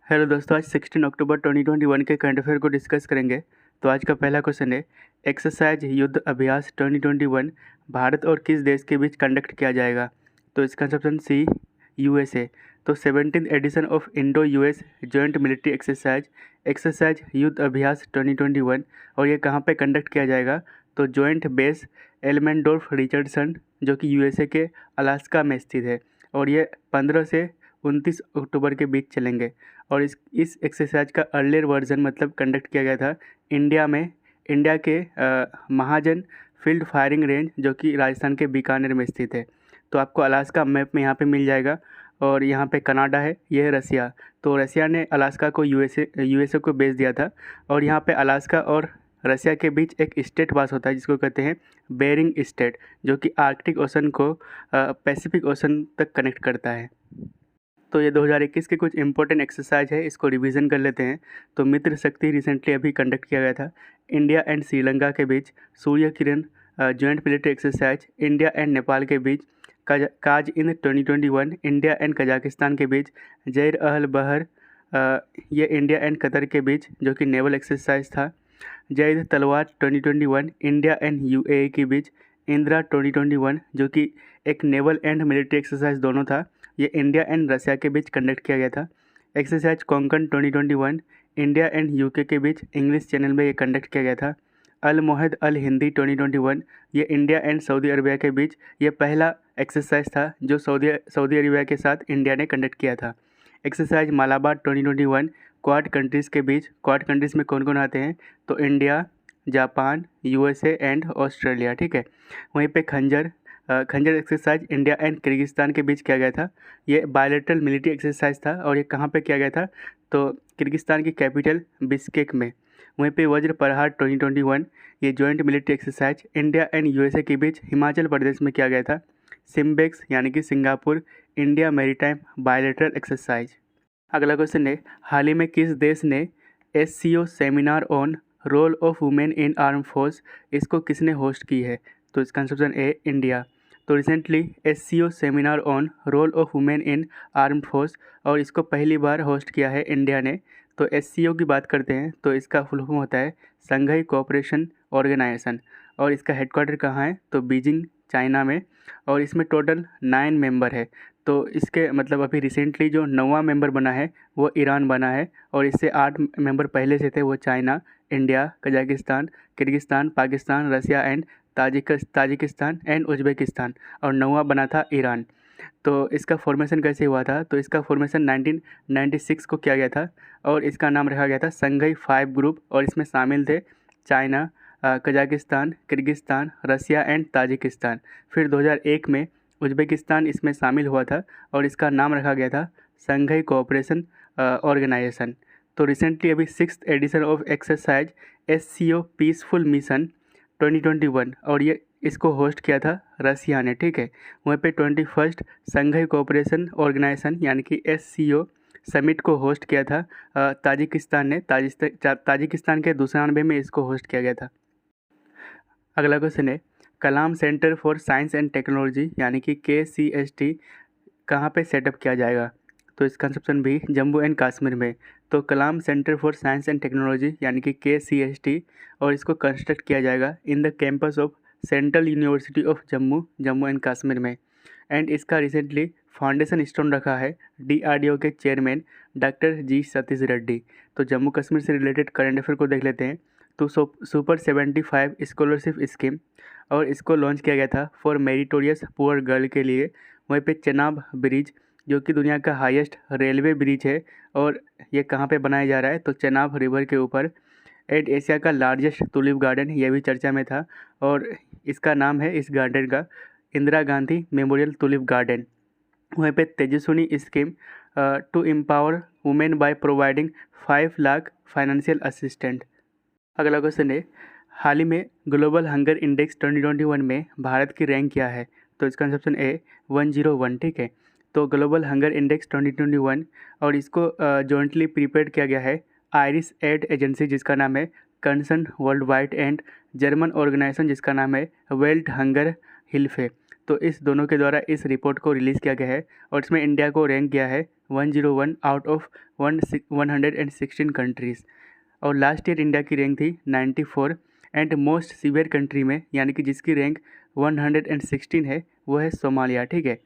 Hello दोस्तों, आज 16 अक्टूबर 2021 के करंट अफेयर को डिस्कस करेंगे। तो आज का पहला क्वेश्चन है, एक्सरसाइज युद्ध अभ्यास 2021 भारत और किस देश के बीच कंडक्ट किया जाएगा? तो इसका ऑप्शन सी, यूएसए। तो 17th edition of Indo US joint military exercise Yudh Abhyas 2021 और ये कहाँ पे कंडक्ट किया जाएगा? तो जॉइंट बेस एल्मेंडोर्फ रिचर्डसन जो कि यूएसए के अलास्का में स्थित है और ये 15 से 29 अक्टूबर के बीच चलेंगे। और इस एक्सरसाइज का अर्लियर वर्जन मतलब कंडक्ट किया गया था इंडिया के महाजन फील्ड फायरिंग रेंज जो कि राजस्थान के बीकानेर में स्थित है। तो आपको अलास्का मैप में यहाँ पे मिल जाएगा और यहाँ पे कनाडा है, ये है रसिया। तो रसिया ने अलास्का को यूएसए को बेच दिया था और यहाँ पे अलास्का और रसिया के बीच एक स्टेट पास होता है जिसको कहते हैं बेरिंग स्टेट, जो कि आर्कटिक ओशन को पैसिफिक ओशन तक कनेक्ट करता है। तो ये 2021 के कुछ इंपॉर्टेंट एक्सरसाइज है, इसको रिवीजन कर लेते हैं। तो मित्र शक्ति रिसेंटली अभी कंडक्ट किया गया था इंडिया एंड श्रीलंका के बीच। Surya Kiran joint military exercise India and Nepal के बीच। काज इन 2021 इंडिया एंड कजाकिस्तान के बीच। जैर अहल बहर ये इंडिया एंड कतर के बीच जो कि नेवल एक्सरसाइज था। जैद तलवार 2021 इंडिया एंड यूएई के बीच। इंदिरा 2021 जो कि एक नेवल एंड मिलिट्री एक्सरसाइज दोनों था, ये इंडिया एंड रसिया के बीच कंडक्ट किया गया था। Exercise Konkan 2021 India and UK के बीच इंग्लिश चैनल में ये कंडक्ट किया गया था। अल मोहद अल हिंदी 2021 ये इंडिया एंड सऊदी अरबिया के बीच ये पहला एक्सरसाइज था जो सऊदी अरबिया के साथ इंडिया ने कंडक्ट किया था। एक्सरसाइज मालाबार 2021 क्वाड कंट्रीज़ के बीच। क्वाड कंट्रीज़ में कौन कौन आते हैं? तो India, Japan, USA and Australia, ठीक है। वहीं पे खंजर एक्सरसाइज इंडिया एंड किर्गिस्तान के बीच किया गया था। ये बायलैटरल मिलिट्री एक्सरसाइज था और ये कहाँ पे किया गया था? तो किर्गिस्तान की कैपिटल बिश्केक में। वहीं पे वज्र प्रहार 2021 ये joint military exercise India and USA के बीच हिमाचल प्रदेश में किया गया था। सिम्बेक्स यानी कि Singapore India maritime bilateral exercise. अगला क्वेश्चन है, हाल ही में किस देश ने SCO seminar on roll of women in arm force इसको किसने होस्ट की है? तो इसका ऑप्शन ए, इंडिया। तो recently SCO seminar on roll of women in arm force और इसको पहली बार होस्ट किया है इंडिया ने। तो एससीओ की बात करते हैं तो इसका फुल फॉर्म होता है संघाई कोऑपरेशन ऑर्गेनाइजेशन और इसका हेडक्वार्टर कहाँ है? तो बीजिंग चाइना में। और इसमें टोटल 9 मेंबर है। तो इसके मतलब अभी रिसेंटली जो 9वां मेंबर बना है वो ईरान बना है और इससे 8 मेंबर पहले से थे, वो China, India, Kazakhstan, Kyrgyzstan, Pakistan, Russia and Tajikistan and Uzbekistan और 9वां बना था ईरान। तो इसका फॉर्मेशन कैसे हुआ था? तो इसका फॉर्मेशन 1996 को किया गया था और इसका नाम रखा गया था संघाई 5 ग्रुप और इसमें शामिल थे China, Kazakhstan, Kyrgyzstan, Russia and Tajikistan. फिर 2001 में उज्बेकिस्तान इसमें शामिल हुआ था और इसका नाम रखा गया था संघाई कोऑपरेशन ऑर्गेनाइजेशन। तो रिसेंटली अभी 6th edition of exercise SCO peaceful mission 2021 और ये इसको होस्ट किया था रसिया ने, ठीक है। वहीं पे 21st संघाई कोऑपरेशन ऑर्गेनाइजेशन यानी कि एससीओ समिट को होस्ट किया था ताजिकिस्तान ने। ताजिकिस्तान के 92 में इसको होस्ट किया गया था। अगला क्वेश्चन है, Kalam centre for science and technology यानी कि KCST कहाँ पे सेटअप किया जाएगा? तो इसका ऑप्शन भी जम्मू एंड कश्मीर में। तो Kalam centre for science and technology यानी कि KCST और इसको कंस्ट्रक्ट किया जाएगा in the campus of central university of Jammu and Kashmir में। एंड इसका रिसेंटली फाउंडेशन स्टोन रखा है DRDO के chairman doctor G Satish Reddy. तो जम्मू कश्मीर से रिलेटेड करंट अफेयर को देख लेते हैं। तो सुपर 75 स्कॉलरशिप स्कीम और इसको लॉन्च किया गया था फॉर मेरिटोरियस पुअर गर्ल के लिए। वहीं पे चेनाब ब्रिज जो कि दुनिया का हाईएस्ट रेलवे ब्रिज है और ये कहाँ पे बनाया जा रहा है? तो चेनाब रिवर के ऊपर। एंड एशिया का लार्जेस्ट टूलिप गार्डन ये भी चर्चा में था और इसका नाम है इस गार्डन का Indira Gandhi memorial tulip garden. वहीं पे Tejaswini scheme to empower women by providing 5 lakh financial assistant. अगला क्वेश्चन है, हाल ही में ग्लोबल हंगर इंडेक्स 2021 में भारत की रैंक क्या है? तो इसका ऑप्शन ए 101, ठीक है। तो ग्लोबल हंगर इंडेक्स 2021 और इसको जॉइंटली प्रिपेयर किया गया है आयरिश एड एजेंसी जिसका नाम है Concern Worldwide and German organisation जिसका नाम है वेल्ट हंगर हिल्फे। तो इस दोनों के द्वारा इस रिपोर्ट को रिलीज़ किया गया है और इसमें इंडिया को रैंक किया है 101 आउट ऑफ 116 कंट्रीज़। और लास्ट ईयर इंडिया की रैंक थी 94 एंड मोस्ट सीवियर कंट्री में, यानी कि जिसकी रैंक 116 है, वो है सोमालिया। ठीक है,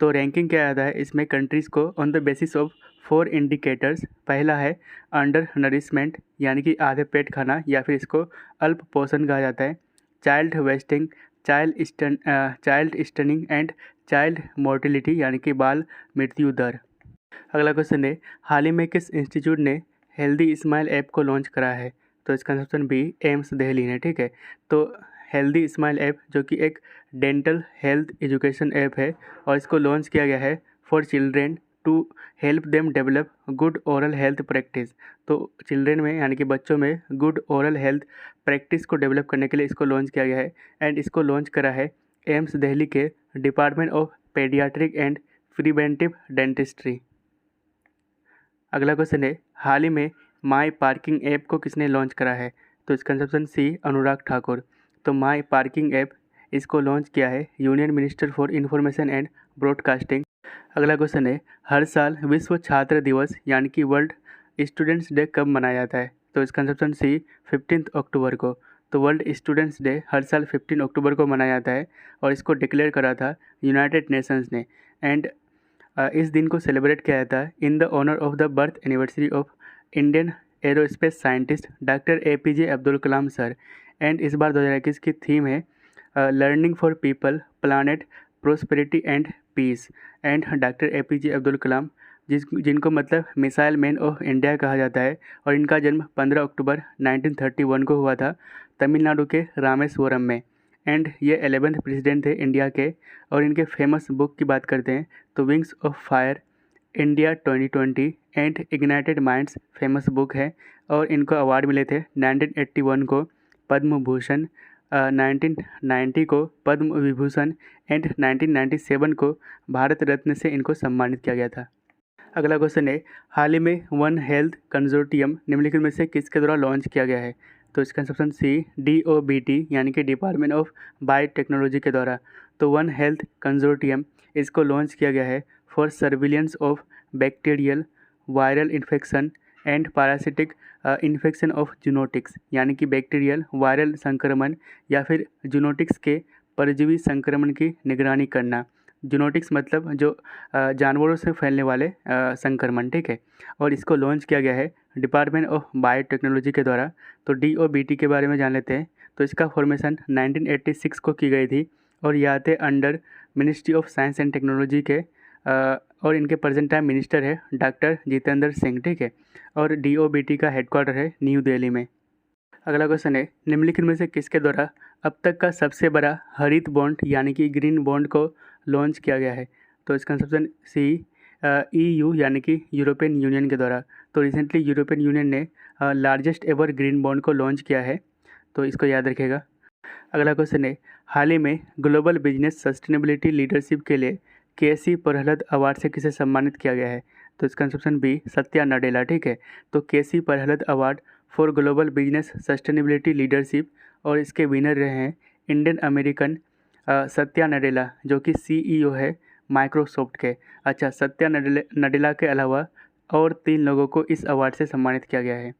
तो रैंकिंग क्या आता है इसमें कंट्रीज़ को on the basis of 4 indicators. पहला है अंडर नरिशमेंट, यानी कि आधे पेट खाना या फिर इसको अल्प पोषण कहा जाता है, child wasting, child stunning and child mortality, यानी कि बाल मृत्यु दर। अगला क्वेश्चन है, हाल ही में किस इंस्टीट्यूट ने हेल्दी स्माइल ऐप को लॉन्च करा है? तो इसका ऑप्शन बी एम्स दिल्ली ने। ठीक है, तो हेल्दी स्माइल ऐप जो कि एक डेंटल हेल्थ एजुकेशन ऐप है और इसको लॉन्च किया गया है for children to help them develop good oral health practice. तो चिल्ड्रेन में यानी कि बच्चों में गुड ओरल हेल्थ प्रैक्टिस को डेवलप करने के लिए इसको लॉन्च किया गया है एंड इसको लॉन्च करा है एम्स दिल्ली के department of paediatric and preventive dentistry. अगला क्वेश्चन है, हाल ही में माई पार्किंग ऐप को किसने लॉन्च करा है? तो इसका ऑप्शन सी अनुराग ठाकुर। तो माई पार्किंग ऐप इसको लॉन्च किया है union minister for information and broadcasting. अगला क्वेश्चन है, हर साल विश्व छात्र दिवस यानी कि वर्ल्ड स्टूडेंट्स डे कब मनाया जाता है? तो इसका ऑप्शन सी 15 अक्टूबर को। तो वर्ल्ड स्टूडेंट्स डे हर साल 15 अक्टूबर को मनाया जाता है और इसको डिक्लेयर करा था यूनाइटेड नेशंस ने एंड इस दिन को सेलिब्रेट किया जाता है in the honour of the birth anniversary of Indian aerospace scientist doctor APJ Abdul Kalam sir. And इस बार 2021 की थीम है learning for people planet prosperity and peace. And doctor APJ Abdul Kalam जिनको मतलब मिसाइल मैन ऑफ इंडिया कहा जाता है और इनका जन्म 15 अक्टूबर 1931 को हुआ था तमिलनाडु के रामेश्वरम में। एंड ये 11th प्रेसिडेंट थे इंडिया के। और इनके फेमस बुक की बात करते हैं तो wings of fire India 2020 and ignited minds famous book है और इनको अवार्ड मिले थे 1981 को पद्म भूषण, 1990 को पद्म विभूषण एंड 1997 को भारत रत्न से इनको सम्मानित किया गया था। अगला क्वेश्चन है, हाल ही में वन हेल्थ कंसोर्टियम निम्नलिखित में से किसके द्वारा लॉन्च किया गया है? तो इसका ऑप्शन सी DOBT यानी कि डिपार्टमेंट ऑफ बायोटेक्नोलॉजी के द्वारा। तो वन हेल्थ कंसोर्टियम इसको लॉन्च किया गया है for surveillance of bacterial viral infection and parasitic infection of zoonotics, यानी कि बैक्टीरियल वायरल संक्रमण या फिर जूनोटिक्स के परजीवी संक्रमण की निगरानी करना। जूनोटिक्स मतलब जो जानवरों से फैलने वाले संक्रमण। ठीक है, और इसको लॉन्च किया गया है डिपार्टमेंट ऑफ बायोटेक्नोलॉजी के द्वारा। तो DOBT के बारे में जान लेते हैं। तो इसका फॉर्मेशन 1986 को की गई थी और ये आते under ministry of science and technology के और इनके प्रेजेंट टाइम मिनिस्टर है डॉक्टर जितेंद्र सिंह। ठीक है, और DOBT का हेडक्वार्टर है न्यू दिल्ली में। अगला क्वेश्चन है, निम्नलिखित में से किसके द्वारा अब तक का सबसे बड़ा हरित बॉन्ड यानी कि ग्रीन बॉन्ड को लॉन्च किया गया है? तो इसका ऑप्शन सी EU यानी कि यूरोपियन यूनियन के द्वारा। तो रिसेंटली यूरोपियन यूनियन ने लार्जेस्ट एवर ग्रीन बॉन्ड को लॉन्च किया है, तो इसको याद रखिएगा। अगला क्वेश्चन है, हाल ही में ग्लोबल बिजनेस सस्टेनेबिलिटी लीडरशिप के लिए KC प्रहलाद अवार्ड से किसे सम्मानित किया गया है? तो इसका ऑप्शन बी सत्या नडेला। ठीक है, तो KC Prahlad award for global business sustainability leadership और इसके विनर रहे हैं इंडियन अमेरिकन सत्या नडेला जो कि CEO है माइक्रोसॉफ्ट के। अच्छा, सत्या नडेला के अलावा और 3 लोगों को इस अवार्ड से सम्मानित किया गया है।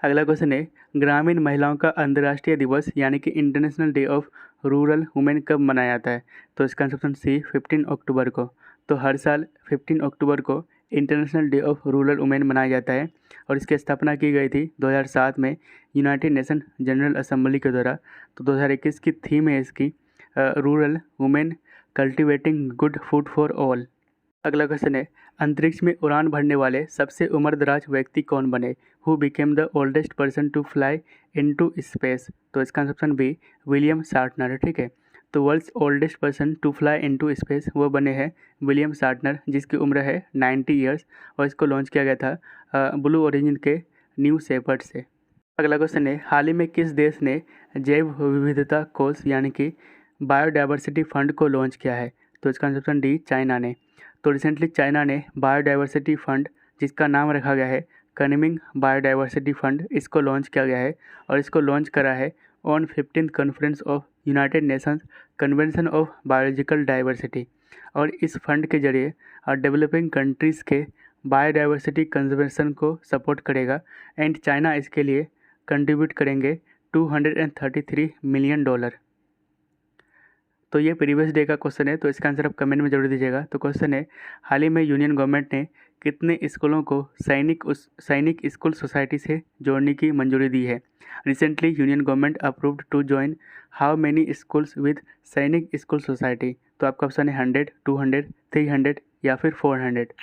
अगला क्वेश्चन है, ग्रामीण महिलाओं का अंतर्राष्ट्रीय दिवस यानी कि international day of rural women कब मनाया जाता है? तो इसका ऑप्शन सी 15 अक्टूबर को। तो हर साल 15 अक्टूबर को international day of rural women मनाया जाता है और इसकी स्थापना की गई थी 2007 में यूनाइटेड नेशन जनरल असेंबली के द्वारा। तो 2021 की थीम है इसकी rural women cultivating good food for all. अगला क्वेश्चन है, अंतरिक्ष में उड़ान भरने वाले सबसे उम्रदराज व्यक्ति कौन बने? Who became the oldest person to fly into space? तो इसका ऑप्शन बी विलियम शार्टनर। ठीक है, तो world's oldest person to fly into space वो बने हैं विलियम शार्टनर जिसकी उम्र है 90 ईयर्स और इसको लॉन्च किया गया था ब्लू ओरिजिन के न्यू शेपर्ड से। अगला क्वेश्चन है, हाल ही में किस देश ने जैव विविधता कोष यानी कि बायोडाइवर्सिटी फंड को लॉन्च किया है? तो इसका ऑप्शन डी चाइना ने। तो रिसेंटली चाइना ने बायोडाइवर्सिटी फंड जिसका नाम रखा गया है कनिमिंग बायोडाइवर्सिटी फंड इसको लॉन्च किया गया है और इसको लॉन्च करा है on 15th conference of United Nations convention of biological diversity, और इस फंड के जरिए डेवलपिंग कंट्रीज़ के बायोडाइवर्सिटी कंजर्वेशन को सपोर्ट करेगा। एंड चाइना इसके लिए कंट्रीब्यूट करेंगे $233 मिलियन। तो ये प्रीवियस डे का क्वेश्चन है, तो इसका आंसर आप कमेंट में जरूर दीजिएगा। तो क्वेश्चन है, हाल ही में यूनियन गवर्नमेंट ने कितने स्कूलों को सैनिक स्कूल सोसाइटी से जोड़ने की मंजूरी दी है? Recently union government approved to join how many schools with Sainik school society? तो आपका ऑप्शन है 100, 200, 300 या फिर 400।